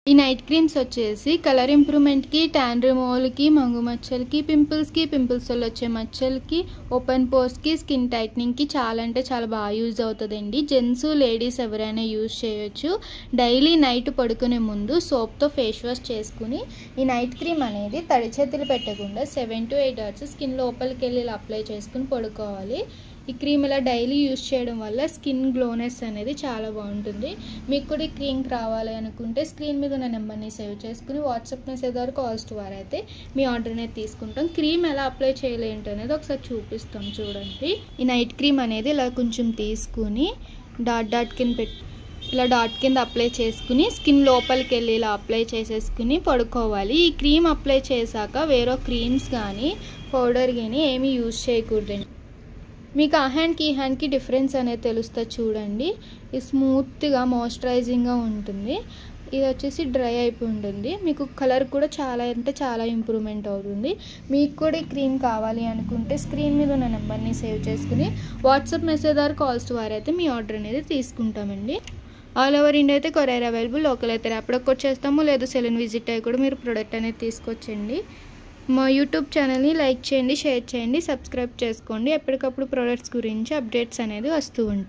ఈ night creams వచ్చేసి colour ఇంప్రూవ్మెంట్కి, tan రిమూవల్కి, మంగు మచ్చలకి, pimples వల్ల వచ్చే మచ్చలకి, ఓపెన్ పోర్స్కి, స్కిన్ టైట్నింగ్కి చాలా అంటే చాలా బాగా యూజ్ అవుతుందండి. జెంట్స్ లేడీస్ ఎవరైనా యూజ్ చేయొచ్చు. డైలీ నైట్ పడుకునే ముందు సోప్తో ఫేస్ వాష్ చేసుకుని ఈ నైట్ క్రీమ్ అనేది తడి చేతులు పెట్టకుండా 7 to 8 hours స్కిన్ లోపలికి వెళ్ళి ఇలా అప్లై చేసుకుని పడుకోవాలి. ఈ క్రీమ్ ఇలా డైలీ యూజ్ చేయడం వల్ల స్కిన్ గ్లోనెస్ అనేది చాలా బాగుంటుంది. మీకు కూడా ఈ క్రీమ్ కావాలి అనుకుంటే స్క్రీన్ మీద ఉన్న నెంబర్ని సేవ్ చేసుకుని వాట్సాప్ మెసేజ్ ద్వారా కాల్స్ ద్వారా అయితే మీ ఆర్డర్ అనేది తీసుకుంటాం. క్రీమ్ ఎలా అప్లై చేయలేంటి అనేది ఒకసారి చూపిస్తాం చూడండి. ఈ నైట్ క్రీమ్ అనేది ఇలా కొంచెం తీసుకుని డాట్ కింద అప్లై చేసుకుని స్కిన్ లోపలికి వెళ్ళి ఇలా అప్లై చేసేసుకుని పడుకోవాలి. ఈ క్రీమ్ అప్లై చేశాక వేరే క్రీమ్స్ కానీ పౌడర్ కానీ ఏమీ యూజ్ చేయకూడదండి. మీకు ఆ హ్యాండ్కి ఈ హ్యాండ్కి డిఫరెన్స్ అనేది తెలుస్తుంది చూడండి. ఇది స్మూత్గా మాయిశ్చరైజింగ్గా ఉంటుంది. ఇది వచ్చేసి డ్రై అయిపోయి ఉంటుంది. మీకు కలర్ కూడా చాలా అంటే చాలా ఇంప్రూవ్మెంట్ అవుతుంది. మీకు కూడా ఈ క్రీమ్ కావాలి అనుకుంటే స్క్రీన్ మీద ఉన్న నెంబర్ని సేవ్ చేసుకుని వాట్సాప్ మెసేజ్ ద్వారా కాల్స్ ద్వారా అయితే మీ ఆర్డర్ అనేది తీసుకుంటామండి. ఆల్ ఓవర్ ఇండియా అయితే కొరియర్ అవైలబుల్. లోకల్ అయితే ర్యాపిడోకి వచ్చేస్తాము, లేదు సెలూన్ విజిట్ అయ్యి కూడా మీరు ప్రోడక్ట్ అనేది తీసుకొచ్చండి. మా యూట్యూబ్ ఛానల్ని లైక్ చేయండి, షేర్ చేయండి, సబ్స్క్రైబ్ చేసుకోండి. ఎప్పటికప్పుడు ప్రోడక్ట్స్ గురించి అప్డేట్స్ అనేది వస్తూ ఉంటాయి.